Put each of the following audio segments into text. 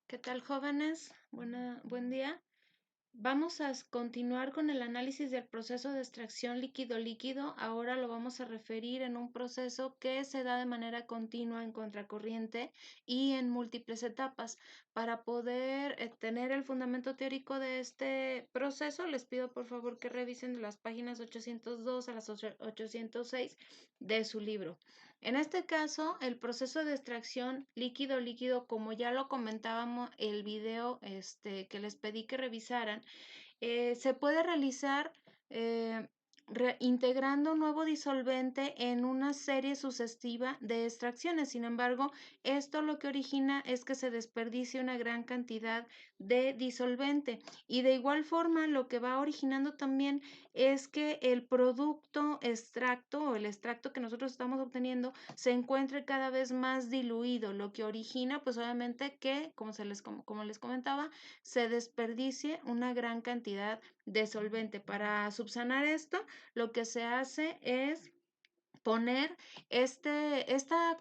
¿Qué tal, jóvenes? Buen día. Vamos a continuar con el análisis del proceso de extracción líquido-líquido. Ahora lo vamos a referir en un proceso que se da de manera continua en contracorriente y en múltiples etapas. Para poder tener el fundamento teórico de este proceso, les pido por favor que revisen de las páginas 802 a las 806 de su libro. En este caso, el proceso de extracción líquido-líquido, como ya lo comentábamos el video que les pedí que revisaran, se puede realizar integrando un nuevo disolvente en una serie sucesiva de extracciones. Sin embargo, esto lo que origina es que se desperdicie una gran cantidad de disolvente, y de igual forma lo que va originando también es que el producto extracto o el extracto que nosotros estamos obteniendo se encuentre cada vez más diluido, lo que origina pues obviamente que, como les comentaba, se desperdicie una gran cantidad de solvente. Para subsanar esto, lo que se hace es poner esta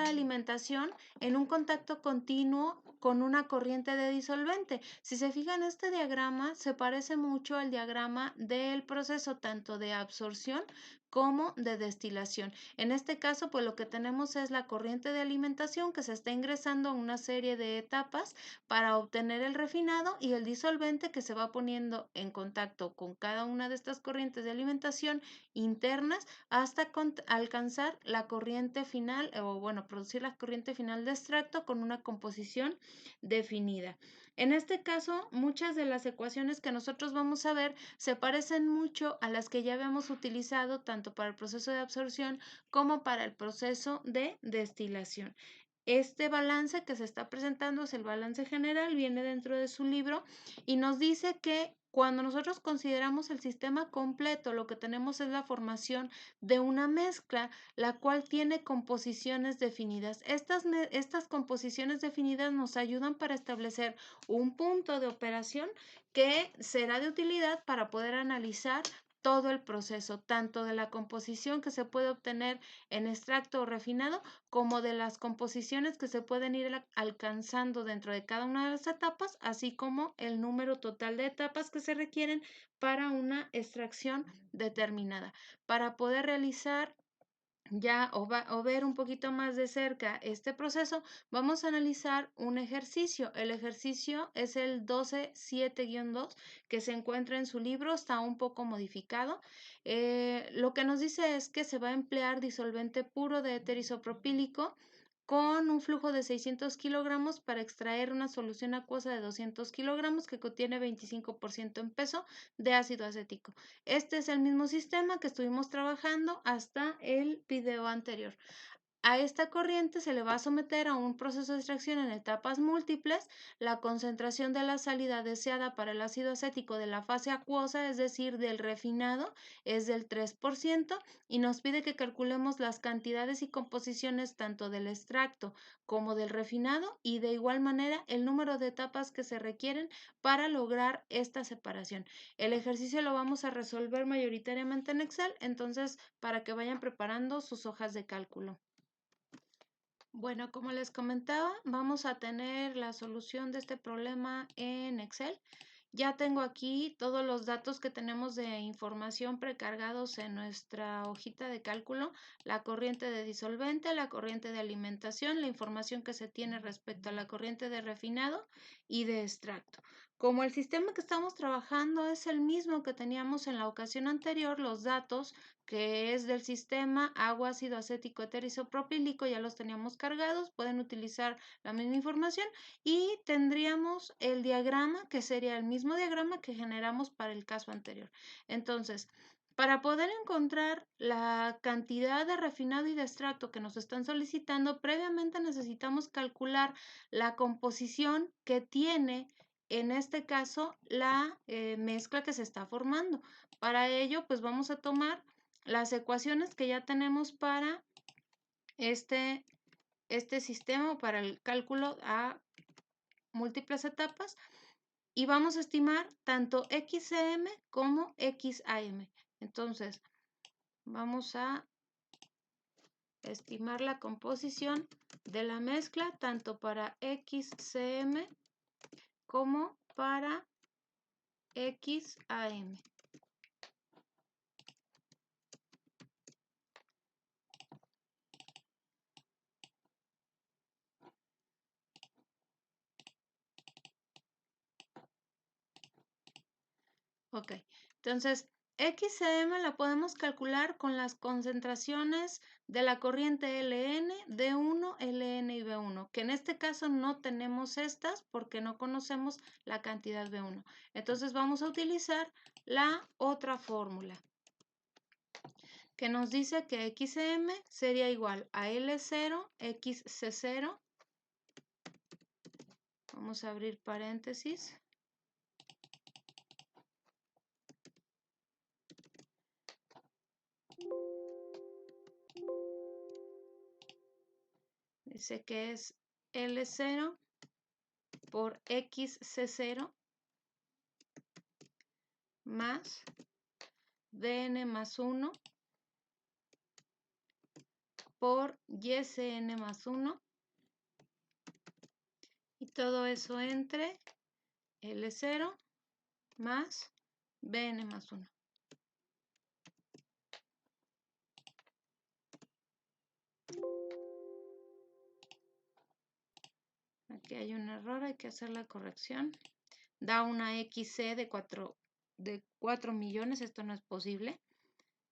alimentación en un contacto continuo con una corriente de disolvente. Si se fijan, este diagrama se parece mucho al diagrama del proceso tanto de absorción como de destilación. En este caso, pues lo que tenemos es la corriente de alimentación que se está ingresando a una serie de etapas para obtener el refinado, y el disolvente que se va poniendo en contacto con cada una de estas corrientes de alimentación internas hasta alcanzar la corriente final, o bueno, producir la corriente final de extracto con una composición definida. En este caso, muchas de las ecuaciones que nosotros vamos a ver se parecen mucho a las que ya habíamos utilizado tanto para el proceso de absorción como para el proceso de destilación. Este balance que se está presentando es el balance general, viene dentro de su libro y nos dice que cuando nosotros consideramos el sistema completo, lo que tenemos es la formación de una mezcla, la cual tiene composiciones definidas. Estas composiciones definidas nos ayudan para establecer un punto de operación que será de utilidad para poder analizar todo el proceso, tanto de la composición que se puede obtener en extracto o refinado, como de las composiciones que se pueden ir alcanzando dentro de cada una de las etapas, así como el número total de etapas que se requieren para una extracción determinada. Para poder realizar ya o ver un poquito más de cerca este proceso, vamos a analizar un ejercicio. El ejercicio es el 12.7-2 que se encuentra en su libro, está un poco modificado. Lo que nos dice es que se va a emplear disolvente puro de éter isopropílico con un flujo de 600 kilogramos para extraer una solución acuosa de 200 kilogramos que contiene 25% en peso de ácido acético. Este es el mismo sistema que estuvimos trabajando hasta el video anterior. A esta corriente se le va a someter a un proceso de extracción en etapas múltiples. La concentración de la salida deseada para el ácido acético de la fase acuosa, es decir, del refinado, es del 3%, y nos pide que calculemos las cantidades y composiciones tanto del extracto como del refinado, y de igual manera el número de etapas que se requieren para lograr esta separación. El ejercicio lo vamos a resolver mayoritariamente en Excel, entonces para que vayan preparando sus hojas de cálculo. Bueno, como les comentaba, vamos a tener la solución de este problema en Excel. Ya tengo aquí todos los datos que tenemos de información precargados en nuestra hojita de cálculo: la corriente de disolvente, la corriente de alimentación, la información que se tiene respecto a la corriente de refinado y de extracto. Como el sistema que estamos trabajando es el mismo que teníamos en la ocasión anterior, los datos que es del sistema agua, ácido acético, éter isopropílico, ya los teníamos cargados, pueden utilizar la misma información, y tendríamos el diagrama que sería el mismo diagrama que generamos para el caso anterior. Entonces, para poder encontrar la cantidad de refinado y de extracto que nos están solicitando, previamente necesitamos calcular la composición que tiene, en este caso, la mezcla que se está formando. Para ello, pues vamos a tomar las ecuaciones que ya tenemos para este sistema, para el cálculo a múltiples etapas, y vamos a estimar tanto XCM como XAM. Entonces, vamos a estimar la composición de la mezcla tanto para XCM como para XAM. Ok, entonces XCM la podemos calcular con las concentraciones de la corriente LN, D1, LN y B1, que en este caso no tenemos estas porque no conocemos la cantidad B1. Entonces vamos a utilizar la otra fórmula que nos dice que XCM sería igual a L0, XC0. Vamos a abrir paréntesis. Dice que es L0 por XC0 más Dn más 1 por YCN más 1 y todo eso entre L0 más Bn más 1. Aquí hay un error, hay que hacer la corrección. Da una XC de 4 millones, esto no es posible.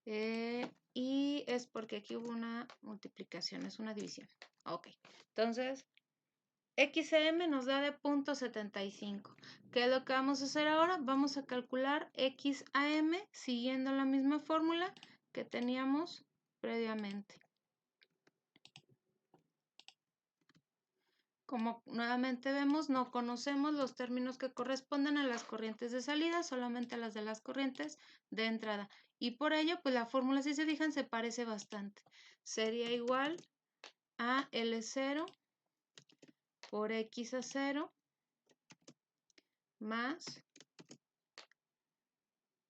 Y es porque aquí hubo una multiplicación, es una división. Ok, entonces XM nos da de 0.75. ¿Qué es lo que vamos a hacer ahora? Vamos a calcular XAM siguiendo la misma fórmula que teníamos previamente. Como nuevamente vemos, no conocemos los términos que corresponden a las corrientes de salida, solamente a las de las corrientes de entrada. Y por ello, pues la fórmula, si se fijan, se parece bastante. Sería igual a L0 por XA0 más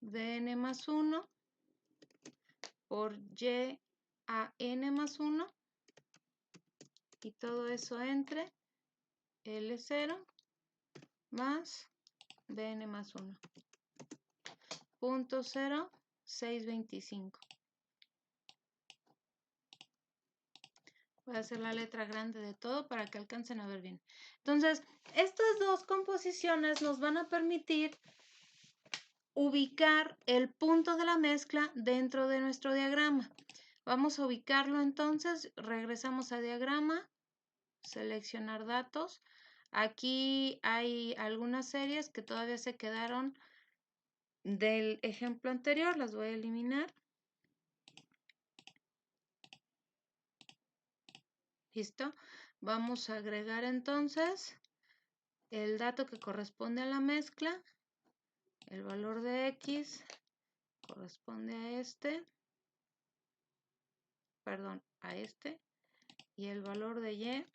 Dn más 1 por YAN más 1 y todo eso entre L0 más Dn más 1. 0.0625. Voy a hacer la letra grande de todo para que alcancen a ver bien. Entonces, estas dos composiciones nos van a permitir ubicar el punto de la mezcla dentro de nuestro diagrama. Vamos a ubicarlo entonces, regresamos a diagrama, seleccionar datos. Aquí hay algunas series que todavía se quedaron del ejemplo anterior, las voy a eliminar. ¿Listo? Vamos a agregar entonces el dato que corresponde a la mezcla. El valor de X corresponde a este, perdón, a este. Y el valor de Y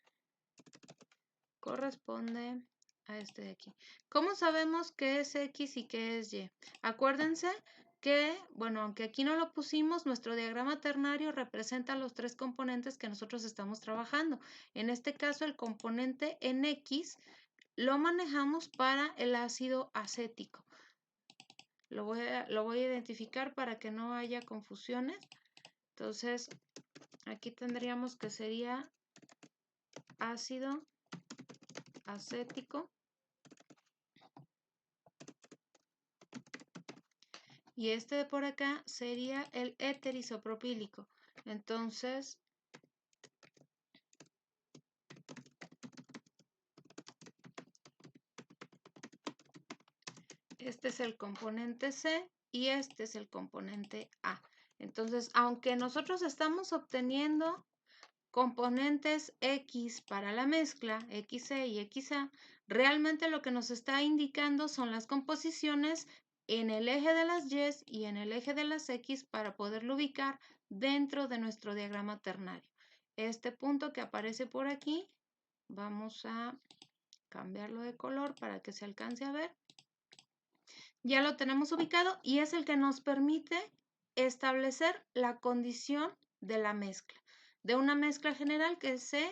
corresponde a este de aquí. ¿Cómo sabemos qué es X y qué es Y? Acuérdense que, bueno, aunque aquí no lo pusimos, nuestro diagrama ternario representa los tres componentes que nosotros estamos trabajando. En este caso, el componente en X lo manejamos para el ácido acético. Lo voy a identificar para que no haya confusiones. Entonces, aquí tendríamos que sería ácido acético. Y este de por acá sería el éter isopropílico. Entonces, este es el componente C y este es el componente A. Entonces, aunque nosotros estamos obteniendo componentes X para la mezcla, XC y XA, realmente lo que nos está indicando son las composiciones en el eje de las Y y en el eje de las X para poderlo ubicar dentro de nuestro diagrama ternario. Este punto que aparece por aquí, vamos a cambiarlo de color para que se alcance a ver. Ya lo tenemos ubicado y es el que nos permite establecer la condición de la mezcla. de una mezcla general que se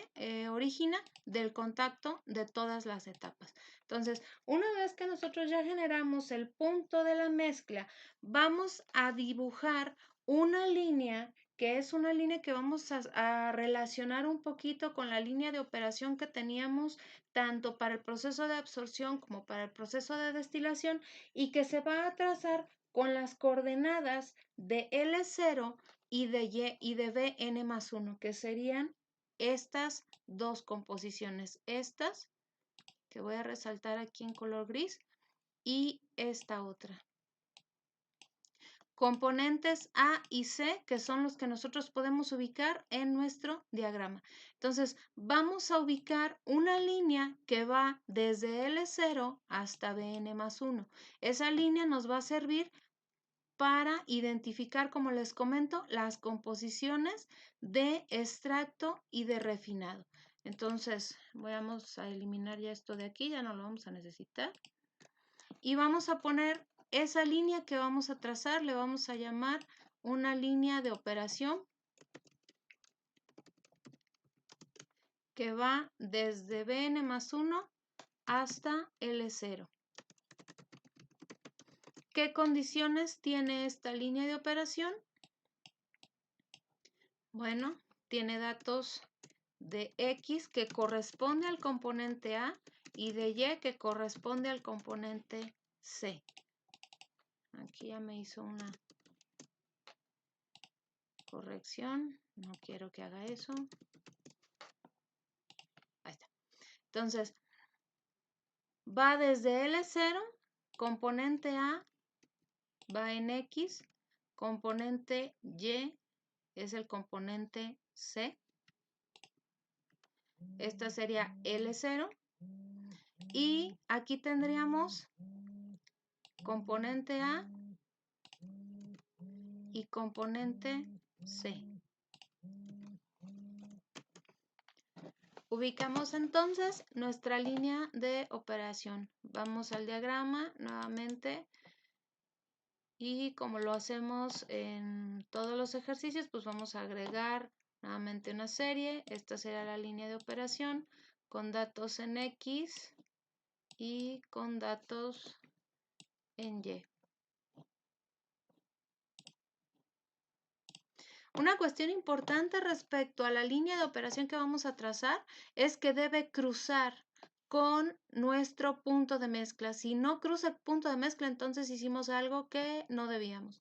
origina del contacto de todas las etapas. Entonces, una vez que nosotros ya generamos el punto de la mezcla, vamos a dibujar una línea que es una línea que vamos a relacionar un poquito con la línea de operación que teníamos tanto para el proceso de absorción como para el proceso de destilación y que se va a trazar con las coordenadas de L0 y de Bn más 1, que serían estas dos composiciones, estas que voy a resaltar aquí en color gris y esta otra. Componentes A y C, que son los que nosotros podemos ubicar en nuestro diagrama. Entonces, vamos a ubicar una línea que va desde L0 hasta Bn más 1. Esa línea nos va a servir para identificar, como les comento, las composiciones de extracto y de refinado. Entonces, vamos a eliminar ya esto de aquí, ya no lo vamos a necesitar. Y vamos a poner esa línea que vamos a trazar, le vamos a llamar una línea de operación que va desde Bn más 1 hasta L0. ¿Qué condiciones tiene esta línea de operación? Bueno, tiene datos de X que corresponde al componente A y de Y que corresponde al componente C. Aquí ya me hizo una corrección, no quiero que haga eso. Ahí está. Entonces, va desde L0, componente A va en X, componente Y es el componente C. Esta sería L0. Y aquí tendríamos componente A y componente C. Ubicamos entonces nuestra línea de operación. Vamos al diagrama nuevamente y como lo hacemos en todos los ejercicios, pues vamos a agregar nuevamente una serie. Esta será la línea de operación con datos en X y con datos en Y. Una cuestión importante respecto a la línea de operación que vamos a trazar es que debe cruzar con nuestro punto de mezcla. Si no cruza el punto de mezcla, entonces hicimos algo que no debíamos.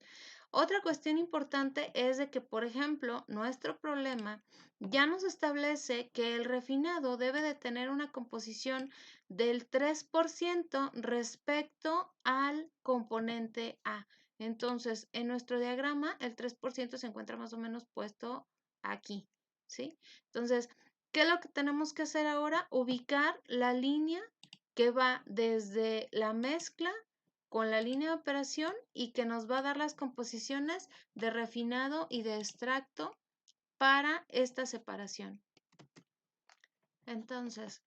Otra cuestión importante es de que, por ejemplo, nuestro problema ya nos establece que el refinado debe de tener una composición del 3% respecto al componente A. Entonces, en nuestro diagrama, el 3% se encuentra más o menos puesto aquí, ¿sí? Entonces, ¿qué es lo que tenemos que hacer ahora? Ubicar la línea que va desde la mezcla con la línea de operación y que nos va a dar las composiciones de refinado y de extracto para esta separación. Entonces,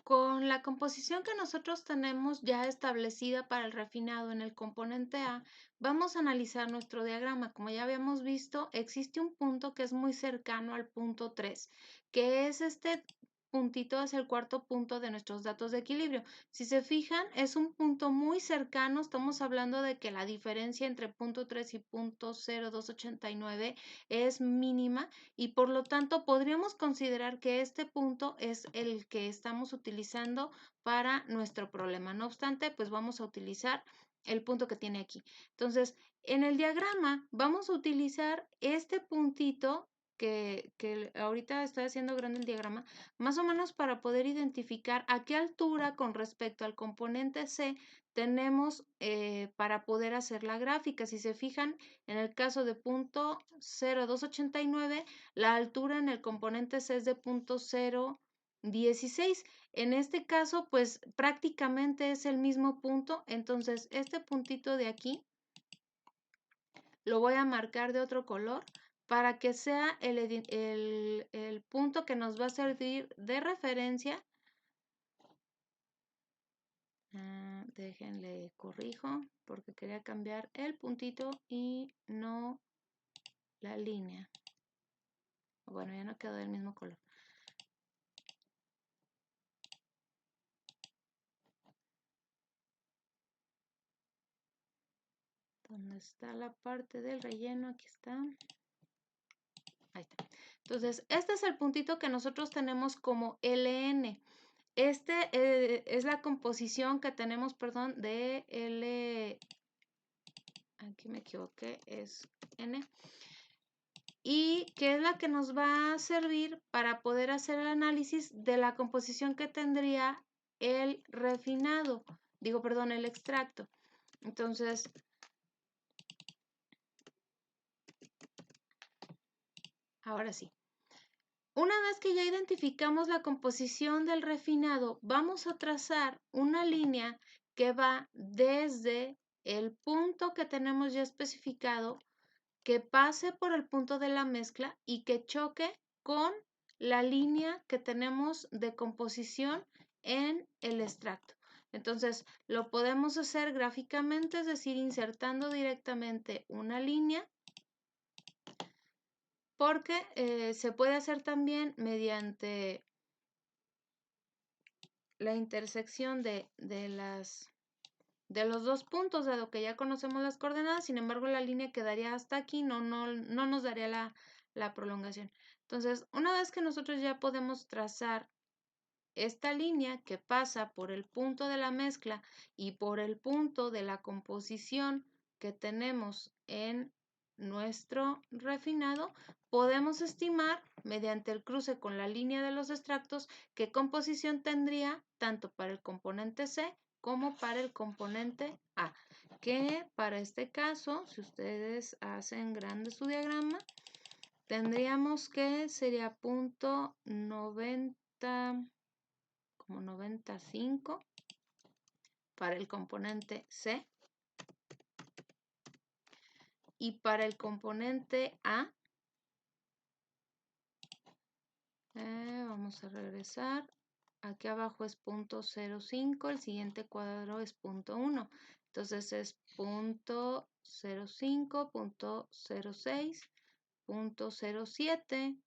con la composición que nosotros tenemos ya establecida para el refinado en el componente A, vamos a analizar nuestro diagrama. Como ya habíamos visto, existe un punto que es muy cercano al punto 3, que es este puntito, es el cuarto punto de nuestros datos de equilibrio. Si se fijan, es un punto muy cercano. Estamos hablando de que la diferencia entre punto 3 y punto 0,289 es mínima y por lo tanto podríamos considerar que este punto es el que estamos utilizando para nuestro problema. No obstante, pues vamos a utilizar el punto que tiene aquí. Entonces, en el diagrama vamos a utilizar este puntito que ahorita estoy haciendo grande el diagrama, más o menos para poder identificar a qué altura con respecto al componente C tenemos para poder hacer la gráfica. Si se fijan, en el caso de punto 0,289, la altura en el componente C es de punto 0,16. En este caso, pues prácticamente es el mismo punto. Entonces, este puntito de aquí lo voy a marcar de otro color para que sea el punto que nos va a servir de referencia. Déjenle corrijo porque quería cambiar el puntito y no la línea. Bueno, ya no quedó del mismo color. ¿Dónde está la parte del relleno? Aquí está. Ahí está. Entonces, este es el puntito que nosotros tenemos como LN. Este es la composición que tenemos, perdón, de L. Aquí me equivoqué, es N. Y que es la que nos va a servir para poder hacer el análisis de la composición que tendría el refinado. Digo, perdón, el extracto. Entonces, ahora sí. Una vez que ya identificamos la composición del refinado, vamos a trazar una línea que va desde el punto que tenemos ya especificado, que pase por el punto de la mezcla y que choque con la línea que tenemos de composición en el extracto. Entonces, lo podemos hacer gráficamente, es decir, insertando directamente una línea, porque se puede hacer también mediante la intersección de los dos puntos, dado que ya conocemos las coordenadas. Sin embargo, la línea quedaría hasta aquí, no nos daría la prolongación. Entonces, una vez que nosotros ya podemos trazar esta línea que pasa por el punto de la mezcla y por el punto de la composición que tenemos en nuestro refinado, podemos estimar mediante el cruce con la línea de los extractos qué composición tendría tanto para el componente C como para el componente A, que para este caso, si ustedes hacen grande su diagrama, tendríamos que sería punto 90, como 95 para el componente C, y para el componente A, vamos a regresar, aquí abajo es punto 0,5, el siguiente cuadro es punto 1, entonces es punto 0,5, punto 0,6, punto 0,7,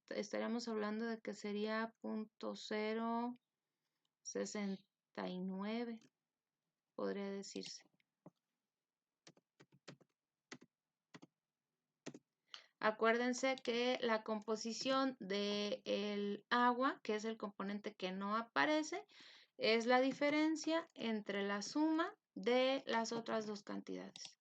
estaríamos hablando de que sería punto 0,69, podría decirse. Acuérdense que la composición del agua, que es el componente que no aparece, es la diferencia entre la suma de las otras dos cantidades.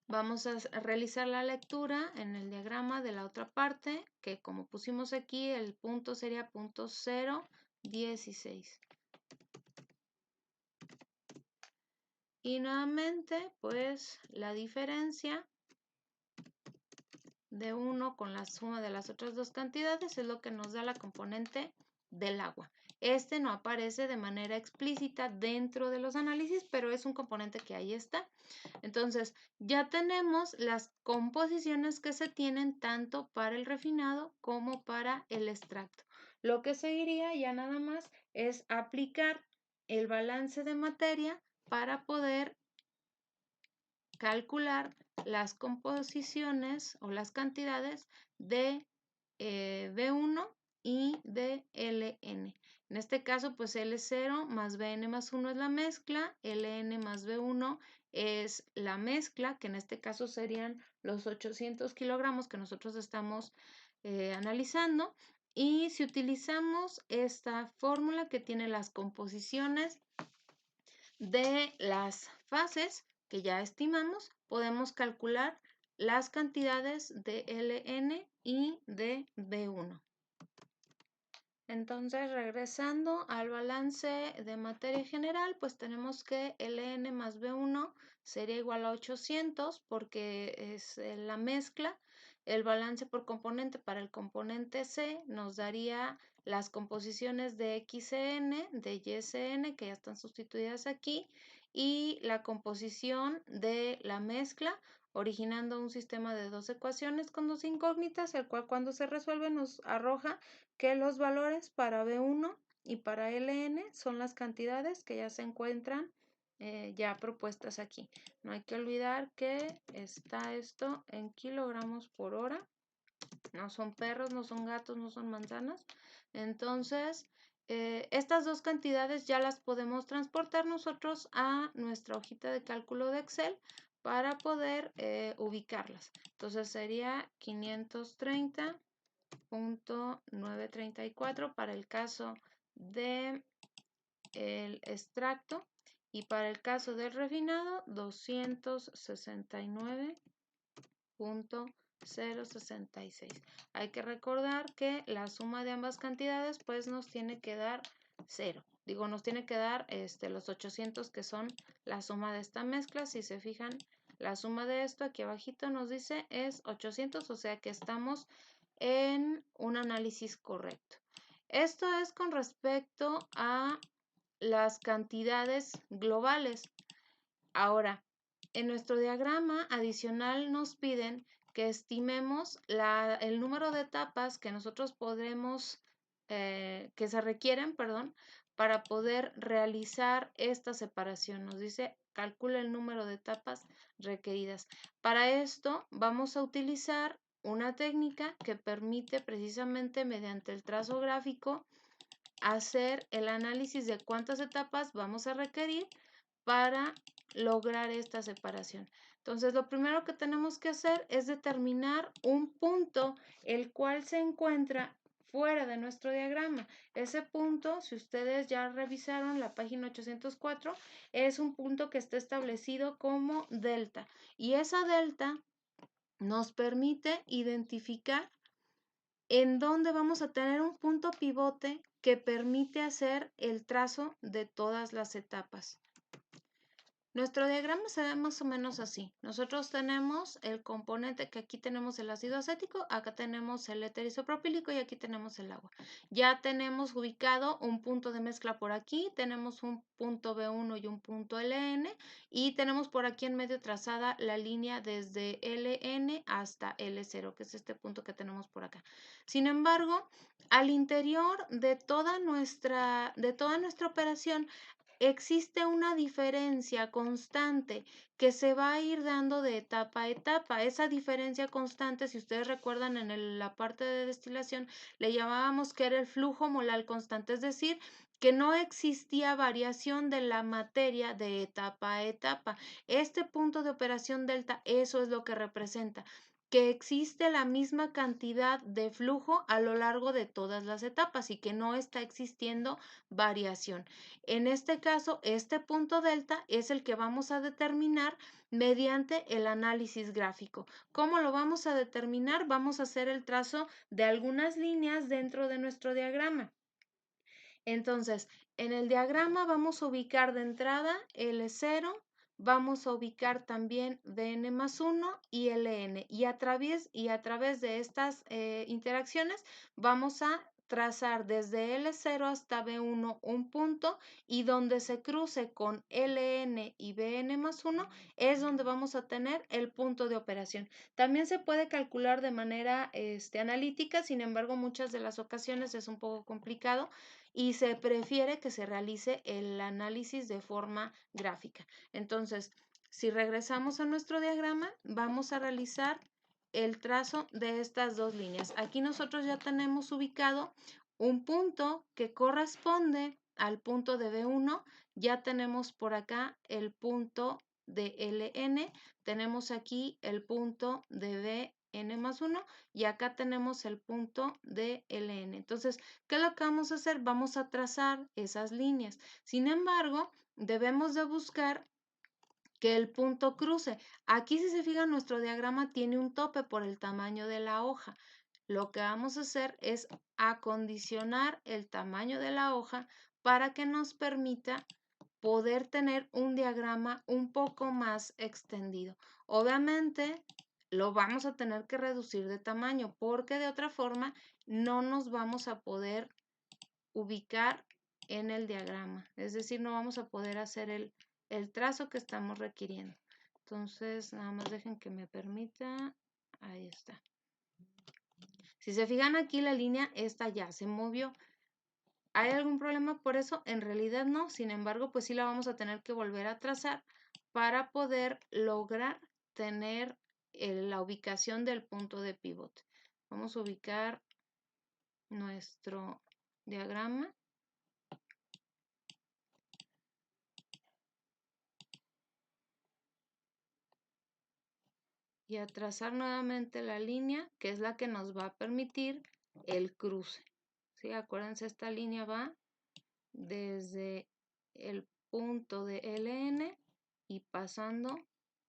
Vamos a realizar la lectura en el diagrama de la otra parte, que como pusimos aquí, el punto sería punto 0,16. Y nuevamente, pues la diferencia de 1 con la suma de las otras dos cantidades es lo que nos da la componente del agua. Este no aparece de manera explícita dentro de los análisis, pero es un componente que ahí está. Entonces, ya tenemos las composiciones que se tienen tanto para el refinado como para el extracto. Lo que seguiría ya nada más es aplicar el balance de materia para poder calcular las composiciones o las cantidades de B1 y de LN. En este caso, pues L0 más BN más 1 es la mezcla, LN más B1 es la mezcla, que en este caso serían los 800 kilogramos que nosotros estamos analizando. Y si utilizamos esta fórmula que tiene las composiciones de las fases que ya estimamos, podemos calcular las cantidades de LN y de B1. Entonces, regresando al balance de materia general, pues tenemos que LN más B1 sería igual a 800 porque es la mezcla. El balance por componente para el componente C nos daría las composiciones de XCN, de YCN, que ya están sustituidas aquí, y la composición de la mezcla, originando un sistema de dos ecuaciones con dos incógnitas, el cual cuando se resuelve nos arroja que los valores para B1 y para LN son las cantidades que ya se encuentran ya propuestas aquí. No hay que olvidar que está esto en kilogramos por hora. No son perros, no son gatos, no son manzanas. Entonces, estas dos cantidades ya las podemos transportar nosotros a nuestra hojita de cálculo de Excel para poder ubicarlas. Entonces sería 530.934 para el caso del extracto y para el caso del refinado 269.066. Hay que recordar que la suma de ambas cantidades pues nos tiene que dar 0. Digo, nos tiene que dar los 800 que son la suma de esta mezcla. Si se fijan, la suma de esto aquí abajito nos dice es 800, o sea que estamos en un análisis correcto. Esto es con respecto a las cantidades globales. Ahora, en nuestro diagrama adicional nos piden que estimemos el número de etapas que nosotros podremos, que se requieren, perdón, para poder realizar esta separación. Nos dice, calcula el número de etapas requeridas. Para esto vamos a utilizar una técnica que permite precisamente mediante el trazo gráfico hacer el análisis de cuántas etapas vamos a requerir para lograr esta separación. Entonces, lo primero que tenemos que hacer es determinar un punto el cual se encuentra fuera de nuestro diagrama. Ese punto, si ustedes ya revisaron la página 804, es un punto que está establecido como delta. Y esa delta nos permite identificar en dónde vamos a tener un punto pivote que permite hacer el trazo de todas las etapas. Nuestro diagrama se ve más o menos así. Nosotros tenemos el componente que aquí tenemos el ácido acético, acá tenemos el éter isopropílico y aquí tenemos el agua. Ya tenemos ubicado un punto de mezcla por aquí, tenemos un punto B1 y un punto LN y tenemos por aquí en medio trazada la línea desde LN hasta L0, que es este punto que tenemos por acá. Sin embargo, al interior de toda nuestra operación, existe una diferencia constante que se va a ir dando de etapa a etapa. Esa diferencia constante, si ustedes recuerdan en la parte de destilación, le llamábamos que era el flujo molar constante, es decir, que no existía variación de la materia de etapa a etapa. Este punto de operación delta, eso es lo que representa, que existe la misma cantidad de flujo a lo largo de todas las etapas y que no está existiendo variación. En este caso, este punto delta es el que vamos a determinar mediante el análisis gráfico. ¿Cómo lo vamos a determinar? Vamos a hacer el trazo de algunas líneas dentro de nuestro diagrama. Entonces, en el diagrama vamos a ubicar de entrada L0, vamos a ubicar también Bn más 1 y Ln. Y a través de estas interacciones vamos a trazar desde L0 hasta B1 un punto y donde se cruce con Ln y Bn más 1 es donde vamos a tener el punto de operación. También se puede calcular de manera analítica, sin embargo, muchas de las ocasiones es un poco complicado y se prefiere que se realice el análisis de forma gráfica. Entonces, si regresamos a nuestro diagrama, vamos a realizar el trazo de estas dos líneas. Aquí nosotros ya tenemos ubicado un punto que corresponde al punto de B1. Ya tenemos por acá el punto de LN, tenemos aquí el punto de Bn más 1 y acá tenemos el punto de Ln. Entonces, ¿qué es lo que vamos a hacer? Vamos a trazar esas líneas. Sin embargo, debemos de buscar que el punto cruce. Aquí, si se fijan, nuestro diagrama tiene un tope por el tamaño de la hoja. Lo que vamos a hacer es acondicionar el tamaño de la hoja para que nos permita poder tener un diagrama un poco más extendido. Obviamente, lo vamos a tener que reducir de tamaño porque de otra forma no nos vamos a poder ubicar en el diagrama. Es decir, no vamos a poder hacer el trazo que estamos requiriendo. Entonces, nada más dejen que me permita. Ahí está. Si se fijan aquí, la línea esta ya se movió. ¿Hay algún problema por eso? En realidad no, sin embargo, pues sí la vamos a tener que volver a trazar para poder lograr tener la ubicación del punto de pivote. Vamos a ubicar nuestro diagrama. Y a trazar nuevamente la línea, que es la que nos va a permitir el cruce. ¿Sí? Acuérdense, esta línea va desde el punto de LN y pasando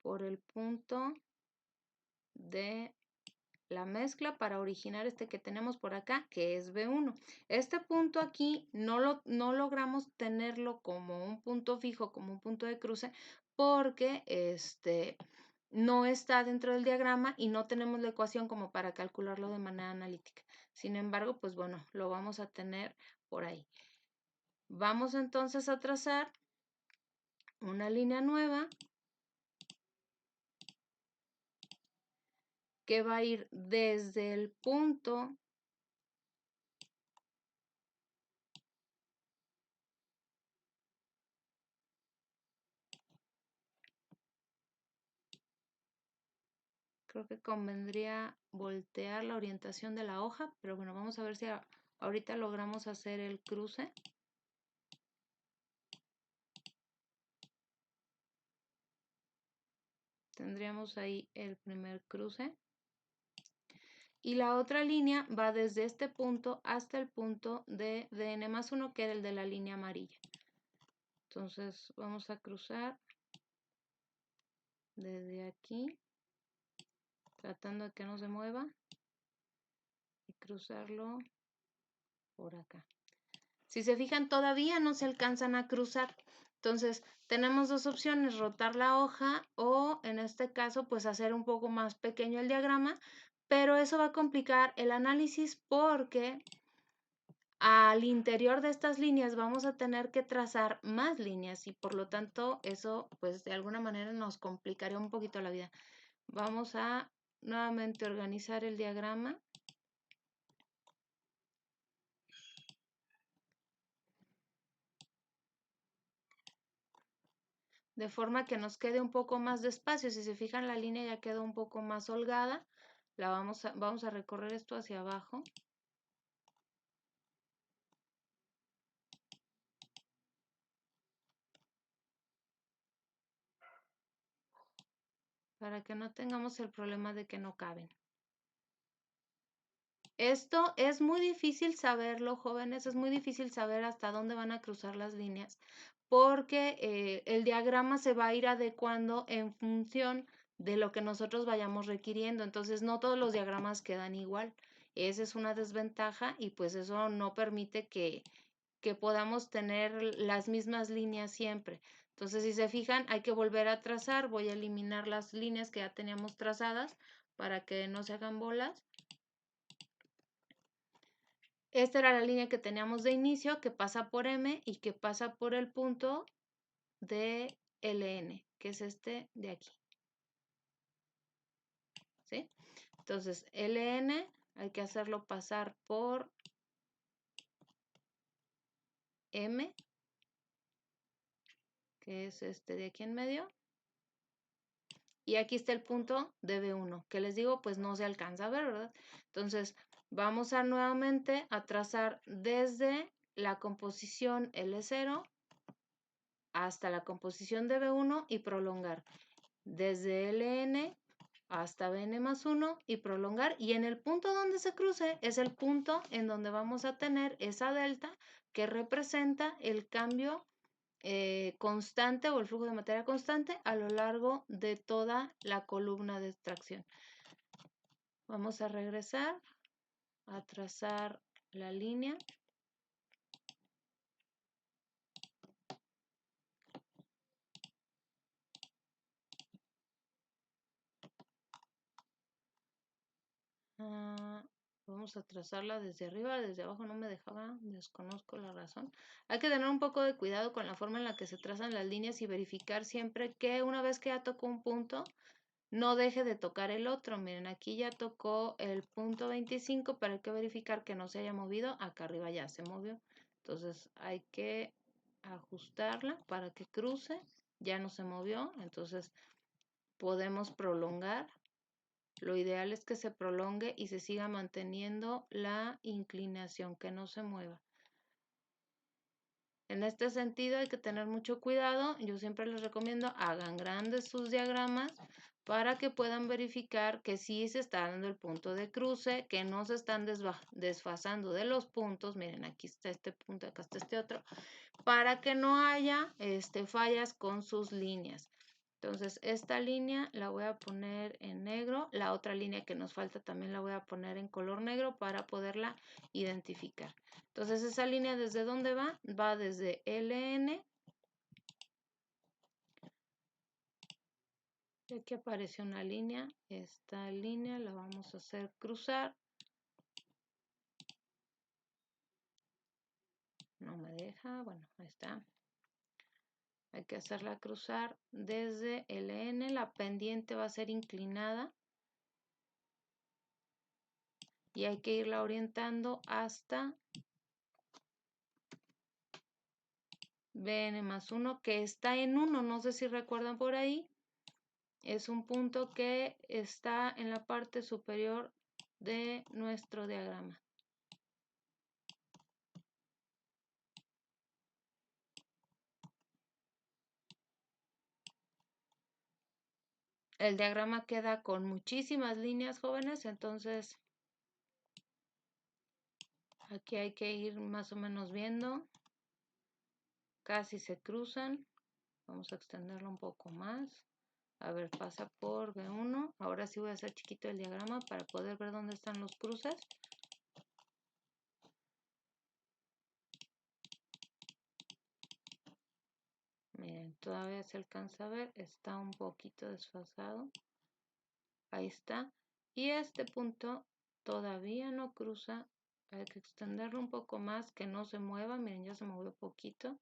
por el punto de la mezcla para originar este que tenemos por acá, que es B1. Este punto aquí no logramos tenerlo como un punto fijo, como un punto de cruce, porque no está dentro del diagrama y no tenemos la ecuación como para calcularlo de manera analítica. Sin embargo, pues bueno, lo vamos a tener por ahí. Vamos entonces a trazar una línea nueva que va a ir desde el punto creo que convendría voltear la orientación de la hoja, pero bueno, vamos a ver si ahorita logramos hacer el cruce. Tendríamos ahí el primer cruce. Y la otra línea va desde este punto hasta el punto de N+1, que era el de la línea amarilla. Entonces vamos a cruzar desde aquí, tratando de que no se mueva, y cruzarlo por acá. Si se fijan, todavía no se alcanzan a cruzar. Entonces, tenemos dos opciones, rotar la hoja o, en este caso, pues hacer un poco más pequeño el diagrama, pero eso va a complicar el análisis porque al interior de estas líneas vamos a tener que trazar más líneas y por lo tanto eso, pues de alguna manera nos complicaría un poquito la vida. Vamos a nuevamente organizar el diagrama. De forma que nos quede un poco más de espacio. Si se fijan, la línea ya quedó un poco más holgada. Vamos a recorrer esto hacia abajo. Para que no tengamos el problema de que no caben. Esto es muy difícil saberlo, jóvenes, es muy difícil saber hasta dónde van a cruzar las líneas, porque el diagrama se va a ir adecuando en función de lo que nosotros vayamos requiriendo. Entonces, no todos los diagramas quedan igual. Esa es una desventaja y pues eso no permite que podamos tener las mismas líneas siempre. Entonces, si se fijan, hay que volver a trazar. Voy a eliminar las líneas que ya teníamos trazadas para que no se hagan bolas. Esta era la línea que teníamos de inicio, que pasa por M y que pasa por el punto de LN, que es este de aquí. ¿Sí? Entonces, LN hay que hacerlo pasar por M, que es este de aquí en medio. Y aquí está el punto de B1, que les digo, pues no se alcanza a ver, ¿verdad? Entonces, vamos a nuevamente a trazar desde la composición L0 hasta la composición de B1 y prolongar desde LN hasta Bn+1 y prolongar. Y en el punto donde se cruce es el punto en donde vamos a tener esa delta que representa el cambio constante o el flujo de materia constante a lo largo de toda la columna de extracción. Vamos a regresar a trazar la línea. Vamos a trazarla desde arriba, desde abajo no me dejaba, desconozco la razón. Hay que tener un poco de cuidado con la forma en la que se trazan las líneas y verificar siempre que una vez que ya tocó un punto, no deje de tocar el otro. Miren, aquí ya tocó el punto 25, pero hay que verificar que no se haya movido. Acá arriba ya se movió. Entonces hay que ajustarla para que cruce. Ya no se movió, entonces podemos prolongar. Lo ideal es que se prolongue y se siga manteniendo la inclinación, que no se mueva. En este sentido hay que tener mucho cuidado. Yo siempre les recomiendo hagan grandes sus diagramas para que puedan verificar que sí se está dando el punto de cruce, que no se están desfasando de los puntos. Miren, aquí está este punto, acá está este otro, para que no haya fallas con sus líneas. Entonces, esta línea la voy a poner en negro. La otra línea que nos falta también la voy a poner en color negro para poderla identificar. Entonces, esa línea, ¿desde dónde va? Va desde LN. Y aquí aparece una línea. Esta línea la vamos a hacer cruzar. No me deja. Bueno, ahí está. Hay que hacerla cruzar desde LN. La pendiente va a ser inclinada. Y hay que irla orientando hasta BN más 1, que está en 1. No sé si recuerdan por ahí. Es un punto que está en la parte superior de nuestro diagrama. El diagrama queda con muchísimas líneas, jóvenes, entonces aquí hay que ir más o menos viendo. Casi se cruzan. Vamos a extenderlo un poco más. A ver, pasa por B1. Ahora sí voy a hacer chiquito el diagrama para poder ver dónde están los cruces. Miren, todavía se alcanza a ver. Está un poquito desfasado. Ahí está. Y este punto todavía no cruza. Hay que extenderlo un poco más, que no se mueva. Miren, ya se movió poquito.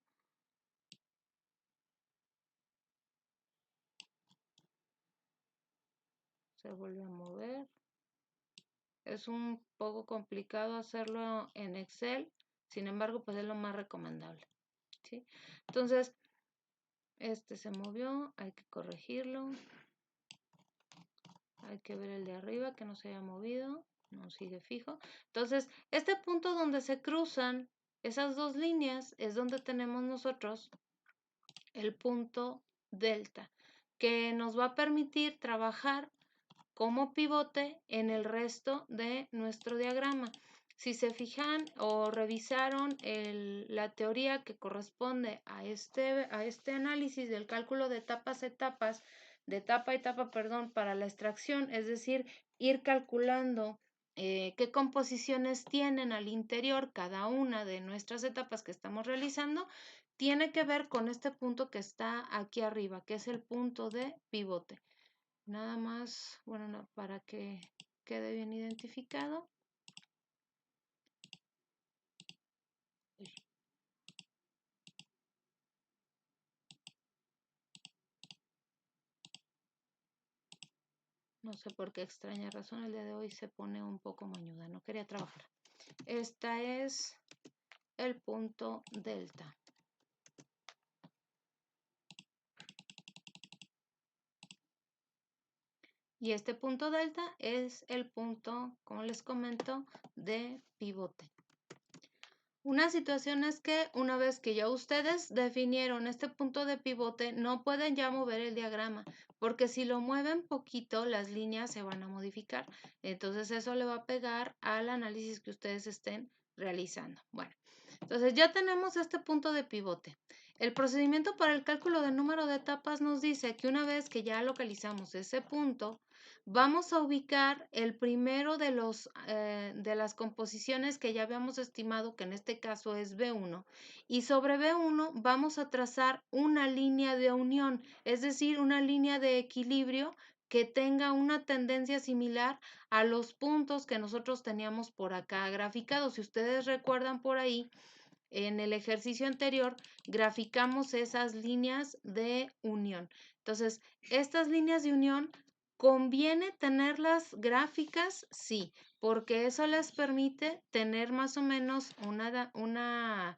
Se vuelve a mover. Es un poco complicado hacerlo en Excel. Sin embargo, pues es lo más recomendable. ¿Sí? Entonces, este se movió. Hay que corregirlo. Hay que ver el de arriba que no se haya movido. No sigue fijo. Entonces, este punto donde se cruzan esas dos líneas es donde tenemos nosotros el punto delta, que nos va a permitir trabajar como pivote en el resto de nuestro diagrama. Si se fijan o revisaron la teoría que corresponde a este análisis del cálculo de etapa a etapa, para la extracción, es decir, ir calculando qué composiciones tienen al interior cada una de nuestras etapas que estamos realizando, tiene que ver con este punto que está aquí arriba, que es el punto de pivote. Nada más, bueno, no, para que quede bien identificado. No sé por qué extraña razón el día de hoy se pone un poco mañuda, no quería trabajar. Esta es el punto delta. Y este punto delta es el punto, como les comento, de pivote. Una situación es que una vez que ya ustedes definieron este punto de pivote, no pueden ya mover el diagrama, porque si lo mueven poquito, las líneas se van a modificar. Entonces eso le va a pegar al análisis que ustedes estén realizando. Bueno, entonces ya tenemos este punto de pivote. El procedimiento para el cálculo del número de etapas nos dice que una vez que ya localizamos ese punto, vamos a ubicar el primero de las composiciones que ya habíamos estimado, que en este caso es B1, y sobre B1 vamos a trazar una línea de unión, es decir, una línea de equilibrio que tenga una tendencia similar a los puntos que nosotros teníamos por acá graficados. Si ustedes recuerdan por ahí, en el ejercicio anterior graficamos esas líneas de unión. Entonces, estas líneas de unión, ¿conviene tenerlas gráficas? Sí, porque eso les permite tener más o menos una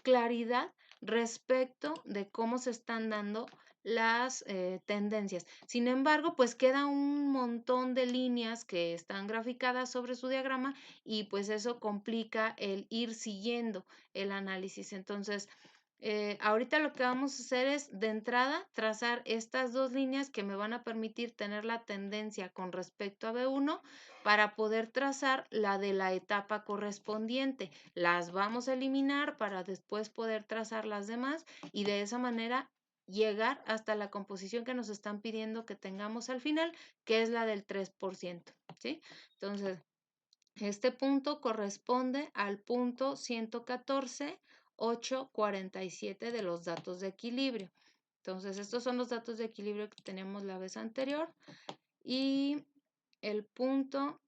claridad respecto de cómo se están dando las tendencias. Sin embargo, pues queda un montón de líneas que están graficadas sobre su diagrama y pues eso complica el ir siguiendo el análisis. Entonces, ahorita lo que vamos a hacer es de entrada trazar estas dos líneas que me van a permitir tener la tendencia con respecto a B1 para poder trazar la de la etapa correspondiente. Las vamos a eliminar para después poder trazar las demás y de esa manera llegar hasta la composición que nos están pidiendo que tengamos al final, que es la del 3%, ¿sí? Entonces, este punto corresponde al punto 114,847 de los datos de equilibrio. Entonces, estos son los datos de equilibrio que tenemos la vez anterior y el punto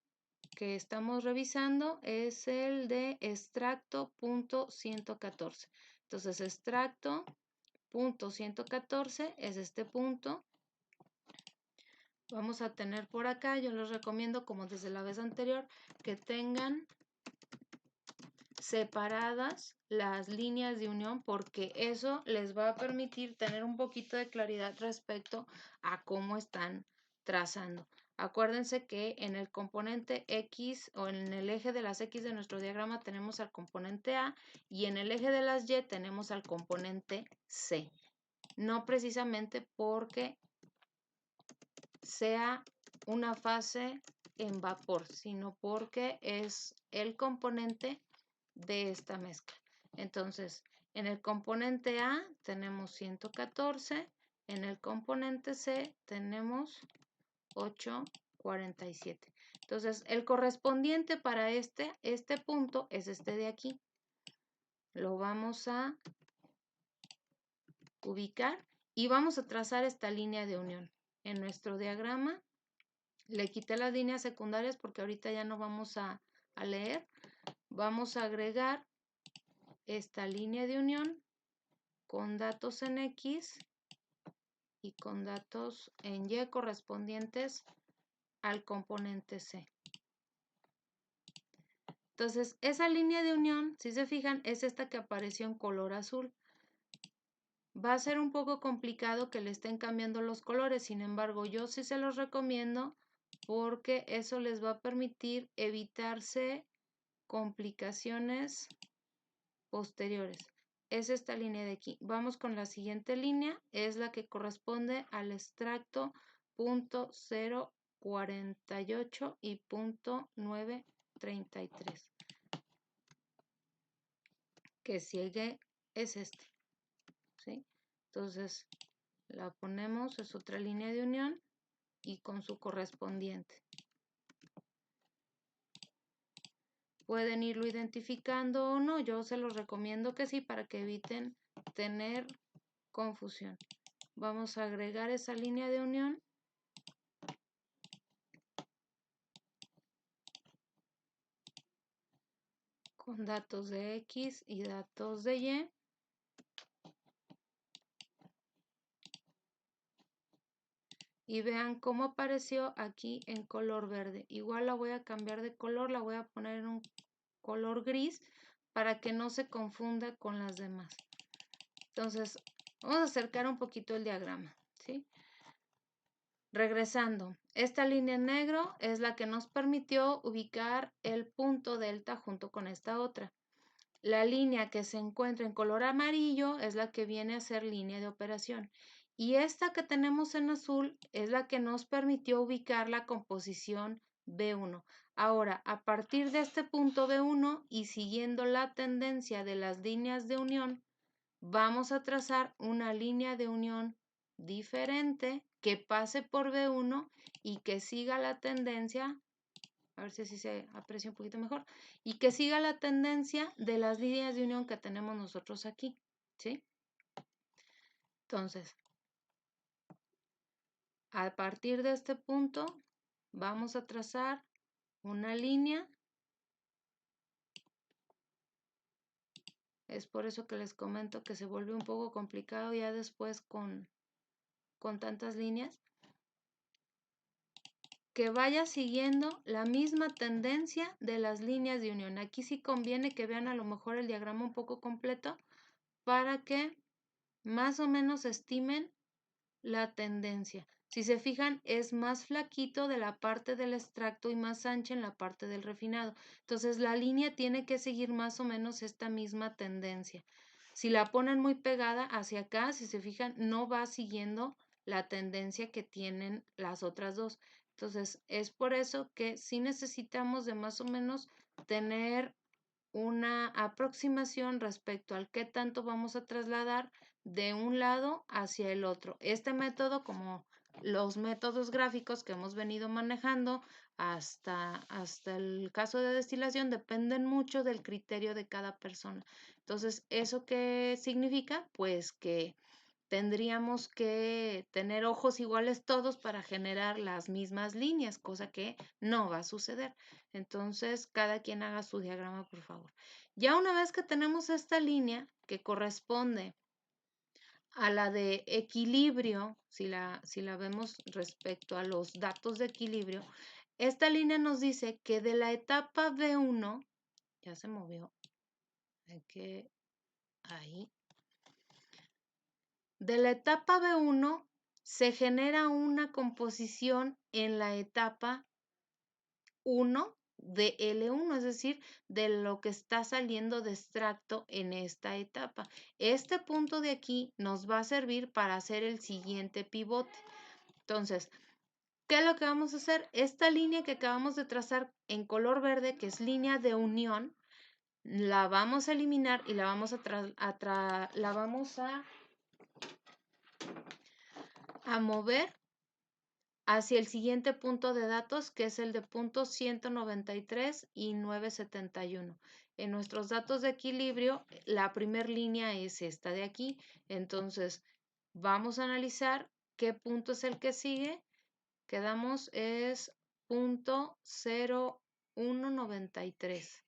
que estamos revisando es el de extracto punto 114. Entonces, extracto punto 114 es este punto. Vamos a tener por acá, yo les recomiendo, como desde la vez anterior, que tengan separadas las líneas de unión porque eso les va a permitir tener un poquito de claridad respecto a cómo están trazando. Acuérdense que en el componente X o en el eje de las X de nuestro diagrama tenemos al componente A y en el eje de las Y tenemos al componente C. No precisamente porque sea una fase en vapor, sino porque es el componente de esta mezcla. Entonces, en el componente A tenemos 114, en el componente C tenemos 847. Entonces, el correspondiente para este punto es este de aquí. Lo vamos a ubicar y vamos a trazar esta línea de unión. En nuestro diagrama le quité las líneas secundarias porque ahorita ya no vamos a leer. Vamos a agregar esta línea de unión con datos en X y con datos en Y correspondientes al componente C. Entonces, esa línea de unión, si se fijan, es esta que apareció en color azul. Va a ser un poco complicado que le estén cambiando los colores, sin embargo, yo sí se los recomiendo porque eso les va a permitir evitarse complicaciones posteriores. Es esta línea de aquí. Vamos con la siguiente línea, es la que corresponde al extracto punto 048 y punto 933. Que sigue es este, ¿sí? Entonces la ponemos, es otra línea de unión y con su correspondiente. Pueden irlo identificando o no, yo se los recomiendo que sí para que eviten tener confusión. Vamos a agregar esa línea de unión con datos de X y datos de Y. Y vean cómo apareció aquí en color verde. Igual la voy a cambiar de color, la voy a poner en un color gris para que no se confunda con las demás. Entonces, vamos a acercar un poquito el diagrama, ¿sí? Regresando, esta línea en negro es la que nos permitió ubicar el punto delta junto con esta otra. La línea que se encuentra en color amarillo es la que viene a ser línea de operación. Y esta que tenemos en azul es la que nos permitió ubicar la composición B1. Ahora, a partir de este punto B1 y siguiendo la tendencia de las líneas de unión, vamos a trazar una línea de unión diferente que pase por B1 y que siga la tendencia, a ver si así se aprecia un poquito mejor, y que siga la tendencia de las líneas de unión que tenemos nosotros aquí, ¿sí? Entonces, a partir de este punto, vamos a trazar una línea. Es por eso que les comento que se vuelve un poco complicado ya después con tantas líneas. que vaya siguiendo la misma tendencia de las líneas de unión. Aquí sí conviene que vean a lo mejor el diagrama un poco completo para que más o menos estimen la tendencia. Si se fijan, es más flaquito de la parte del extracto y más ancha en la parte del refinado. Entonces la línea tiene que seguir más o menos esta misma tendencia. Si la ponen muy pegada hacia acá, si se fijan, no va siguiendo la tendencia que tienen las otras dos. Entonces es por eso que sí necesitamos de más o menos tener una aproximación respecto al qué tanto vamos a trasladar de un lado hacia el otro. Este método, como los métodos gráficos que hemos venido manejando hasta el caso de destilación, dependen mucho del criterio de cada persona. Entonces, ¿eso qué significa? Pues que tendríamos que tener ojos iguales todos para generar las mismas líneas, cosa que no va a suceder. Entonces, cada quien haga su diagrama, por favor. Ya una vez que tenemos esta línea que corresponde a la de equilibrio, si la vemos respecto a los datos de equilibrio, esta línea nos dice que de la etapa B1, ya se movió, ahí, de la etapa B1 se genera una composición en la etapa 1 de L1, es decir, de lo que está saliendo de extracto en esta etapa. Este punto de aquí nos va a servir para hacer el siguiente pivote. Entonces, ¿qué es lo que vamos a hacer? Esta línea que acabamos de trazar en color verde, que es línea de unión, la vamos a eliminar y la vamos a mover hacia el siguiente punto de datos, que es el de punto 193 y 971. En nuestros datos de equilibrio, la primera línea es esta de aquí. Entonces, vamos a analizar qué punto es el que sigue. Quedamos es punto 0193.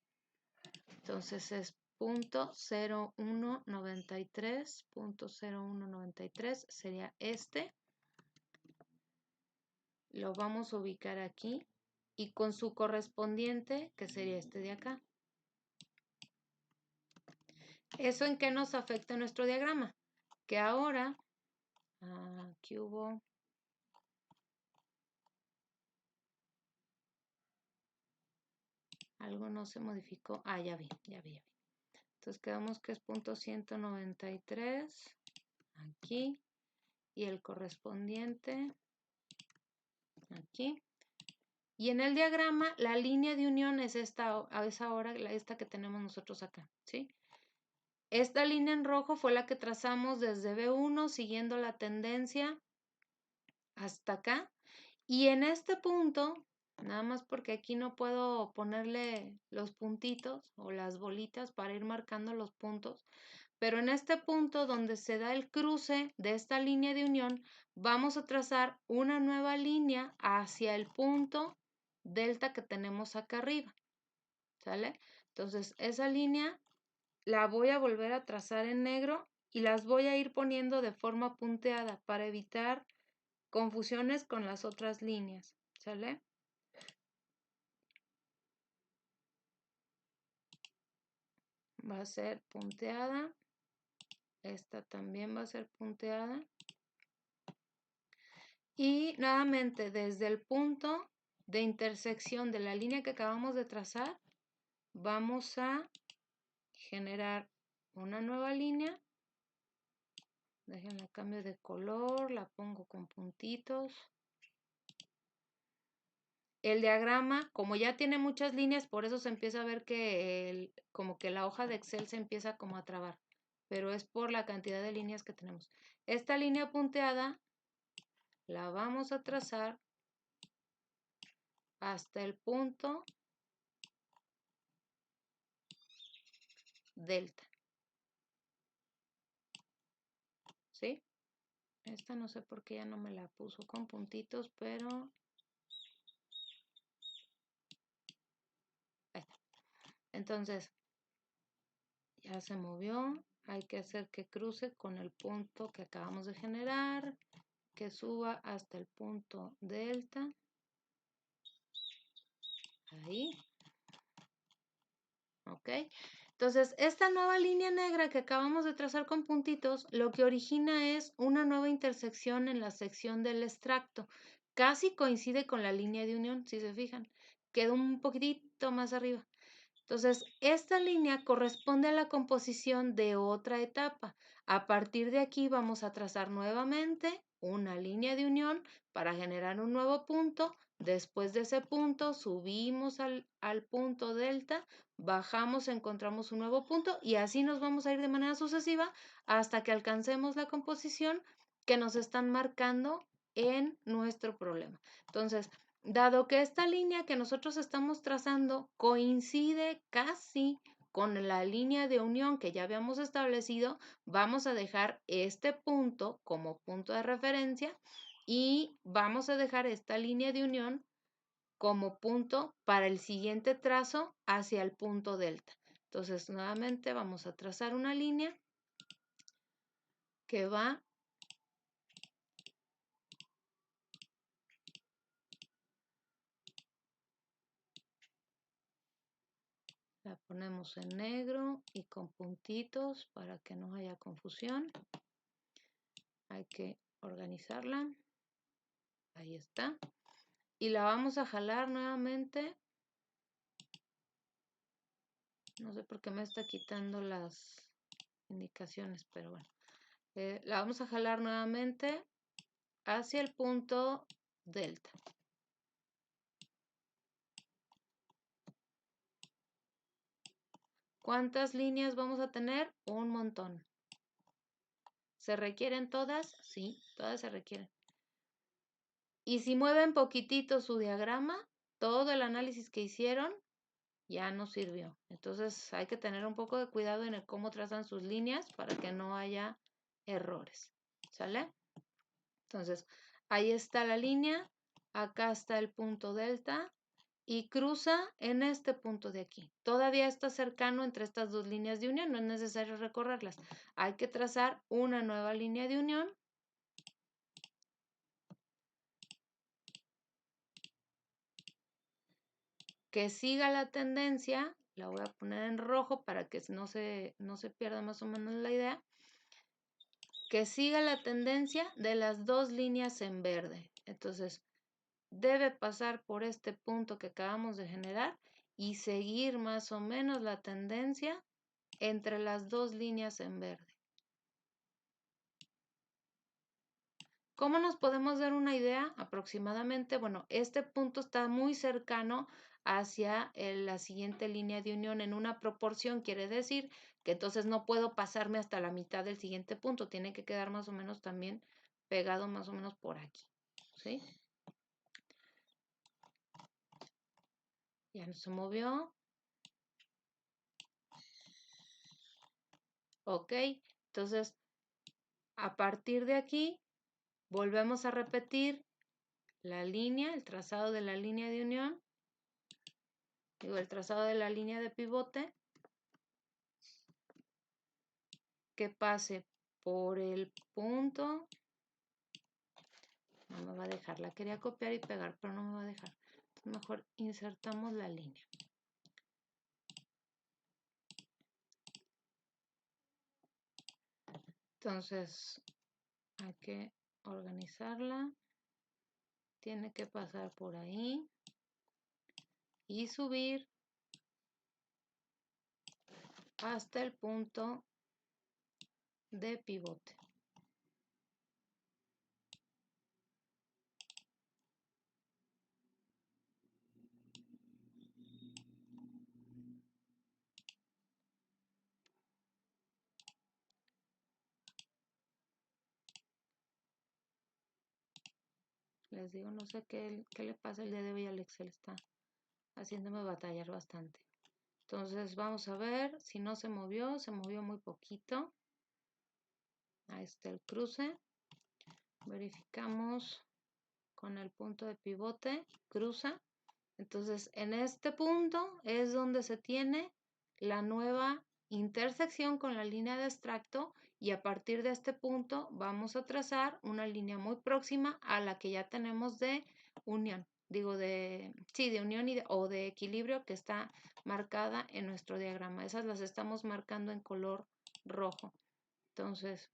Entonces es punto 0193, punto 0193 sería este. Lo vamos a ubicar aquí y con su correspondiente, que sería este de acá. ¿Eso en qué nos afecta nuestro diagrama? Que ahora, aquí hubo, algo no se modificó, ya vi. Entonces quedamos que es punto 193, aquí, y el correspondiente, aquí. Y en el diagrama, la línea de unión es esta que tenemos nosotros acá, ¿sí? Esta línea en rojo fue la que trazamos desde B1 siguiendo la tendencia hasta acá. Y en este punto, nada más porque aquí no puedo ponerle los puntitos o las bolitas para ir marcando los puntos, pero en este punto donde se da el cruce de esta línea de unión, vamos a trazar una nueva línea hacia el punto delta que tenemos acá arriba, ¿sale? Entonces, esa línea la voy a volver a trazar en negro y las voy a ir poniendo de forma punteada para evitar confusiones con las otras líneas, ¿sale? Va a ser punteada. Esta también va a ser punteada. Y nuevamente desde el punto de intersección de la línea que acabamos de trazar, vamos a generar una nueva línea. Déjenla cambio de color, la pongo con puntitos. El diagrama, como ya tiene muchas líneas, por eso se empieza a ver que como que la hoja de Excel se empieza como a trabar, pero es por la cantidad de líneas que tenemos. Esta línea punteada la vamos a trazar hasta el punto delta. ¿Sí? Esta no sé por qué ya no me la puso con puntitos, pero ahí está. Entonces, ya se movió. Hay que hacer que cruce con el punto que acabamos de generar, que suba hasta el punto delta. Ahí. ¿Ok? Entonces, esta nueva línea negra que acabamos de trazar con puntitos, lo que origina es una nueva intersección en la sección del extracto. Casi coincide con la línea de unión, si se fijan. Quedó un poquitito más arriba. Entonces, esta línea corresponde a la composición de otra etapa. A partir de aquí vamos a trazar nuevamente una línea de unión para generar un nuevo punto. Después de ese punto subimos al punto delta, bajamos, encontramos un nuevo punto y así nos vamos a ir de manera sucesiva hasta que alcancemos la composición que nos están marcando en nuestro problema. Entonces, dado que esta línea que nosotros estamos trazando coincide casi con la línea de unión que ya habíamos establecido, vamos a dejar este punto como punto de referencia y vamos a dejar esta línea de unión como punto para el siguiente trazo hacia el punto delta. Entonces, nuevamente vamos a trazar una línea que va la ponemos en negro y con puntitos para que no haya confusión. Hay que organizarla. Ahí está. Y la vamos a jalar nuevamente. No sé por qué me está quitando las indicaciones, pero bueno. La vamos a jalar nuevamente hacia el punto delta. ¿Cuántas líneas vamos a tener? Un montón. ¿Se requieren todas? Sí, todas se requieren. Y si mueven poquitito su diagrama, todo el análisis que hicieron ya no sirvió. Entonces hay que tener un poco de cuidado en el cómo trazan sus líneas para que no haya errores. ¿Sale? Entonces, ahí está la línea, acá está el punto delta y cruza en este punto de aquí. Todavía está cercano entre estas dos líneas de unión, no es necesario recorrerlas. Hay que trazar una nueva línea de unión. Que siga la tendencia, la voy a poner en rojo para que no se pierda más o menos la idea. Que siga la tendencia de las dos líneas en verde. Entonces, debe pasar por este punto que acabamos de generar y seguir más o menos la tendencia entre las dos líneas en verde. ¿Cómo nos podemos dar una idea aproximadamente? Bueno, este punto está muy cercano hacia la siguiente línea de unión en una proporción, quiere decir que entonces no puedo pasarme hasta la mitad del siguiente punto, tiene que quedar más o menos también pegado más o menos por aquí, ¿sí? Ya no se movió. Ok, entonces a partir de aquí volvemos a repetir la línea, el trazado de la línea de unión, digo el trazado de la línea de pivote, que pase por el punto, no me va a dejar, la quería copiar y pegar, pero no me va a dejar. Entonces mejor insertamos la línea. Entonces hay que organizarla, tiene que pasar por ahí y subir hasta el punto de pivote. Les digo, no sé qué le pasa el día de hoy al Excel, está haciéndome batallar bastante. Entonces vamos a ver si no se movió muy poquito. Ahí está el cruce. Verificamos con el punto de pivote, cruza. Entonces en este punto es donde se tiene la nueva intersección con la línea de extracto y a partir de este punto vamos a trazar una línea muy próxima a la que ya tenemos de unión. digo de unión o de equilibrio que está marcada en nuestro diagrama. Esas las estamos marcando en color rojo. Entonces,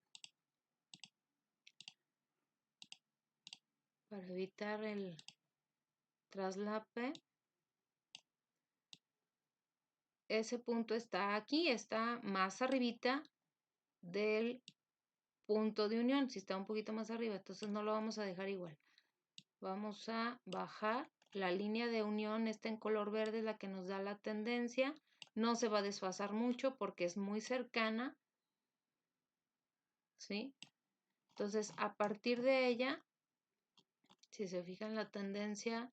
para evitar el traslape, ese punto está aquí, está más arribita del punto de unión. Si está un poquito más arriba, entonces no lo vamos a dejar igual. Vamos a bajar. La línea de unión está en color verde, la que nos da la tendencia. No se va a desfasar mucho porque es muy cercana, ¿sí? Entonces, a partir de ella, si se fijan la tendencia,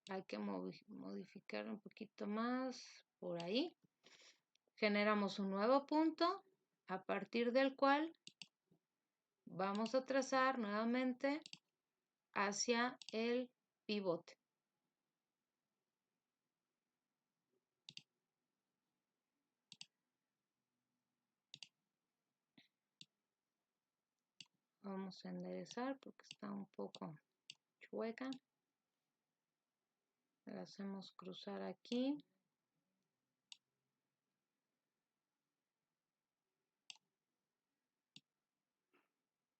hay que modificar un poquito más por ahí. Generamos un nuevo punto, a partir del cual vamos a trazar nuevamente hacia el pivote. Vamos a enderezar porque está un poco chueca. La hacemos cruzar aquí.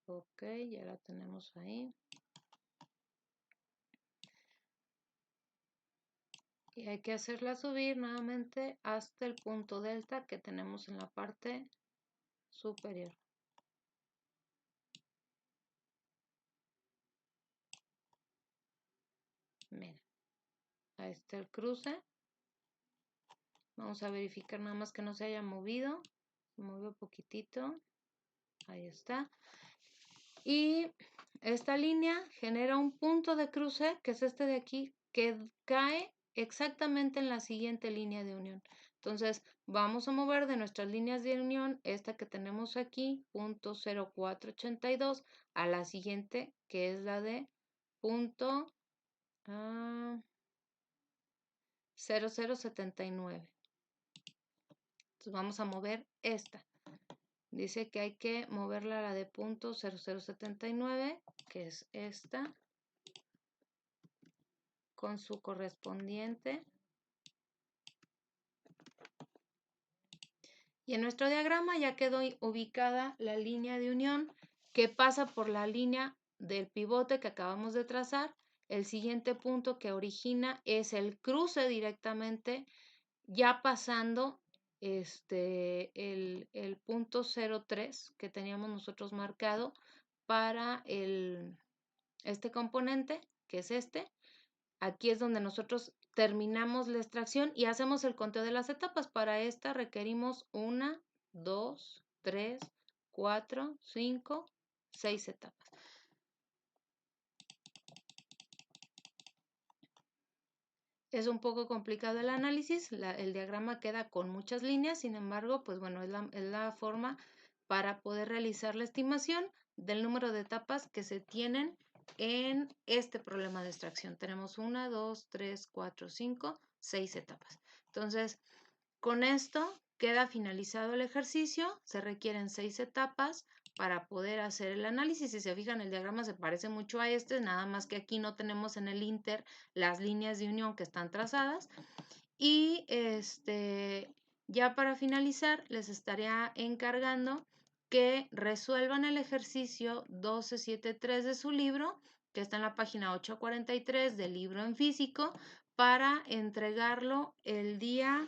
Ok, ya la tenemos ahí. Y hay que hacerla subir nuevamente hasta el punto delta que tenemos en la parte superior. Miren, ahí está el cruce. Vamos a verificar nada más que no se haya movido. Se movió poquitito. Ahí está. Y esta línea genera un punto de cruce, que es este de aquí, que cae exactamente en la siguiente línea de unión. Entonces, vamos a mover de nuestras líneas de unión, esta que tenemos aquí, punto 0482, a la siguiente, que es la de punto 0079. Entonces, vamos a mover esta. Dice que hay que moverla a la de punto 0079, que es esta, con su correspondiente. Y en nuestro diagrama ya quedó ubicada la línea de unión que pasa por la línea del pivote que acabamos de trazar. El siguiente punto que origina es el cruce directamente, ya pasando el punto 03 que teníamos nosotros marcado para este componente, que es este. Aquí es donde nosotros terminamos la extracción y hacemos el conteo de las etapas. Para esta requerimos 1, 2, 3, 4, 5, 6 etapas. Es un poco complicado el análisis, el diagrama queda con muchas líneas, sin embargo, pues bueno, es la forma para poder realizar la estimación del número de etapas que se tienen en este problema de extracción. Tenemos 1, 2, 3, 4, 5, 6 etapas. Entonces, con esto queda finalizado el ejercicio. Se requieren 6 etapas para poder hacer el análisis. Si se fijan, el diagrama se parece mucho a este, nada más que aquí no tenemos en el inter las líneas de unión que están trazadas. Y ya para finalizar, les estaría encargando que resuelvan el ejercicio 1273 de su libro, que está en la página 843 del libro en físico, para entregarlo el día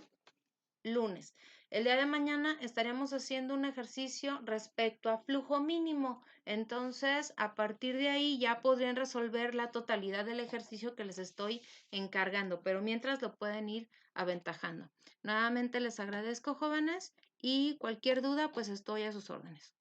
lunes. El día de mañana estaremos haciendo un ejercicio respecto a flujo mínimo. Entonces, a partir de ahí ya podrían resolver la totalidad del ejercicio que les estoy encargando, pero mientras lo pueden ir aventajando. Nuevamente les agradezco, jóvenes, y cualquier duda, pues estoy a sus órdenes.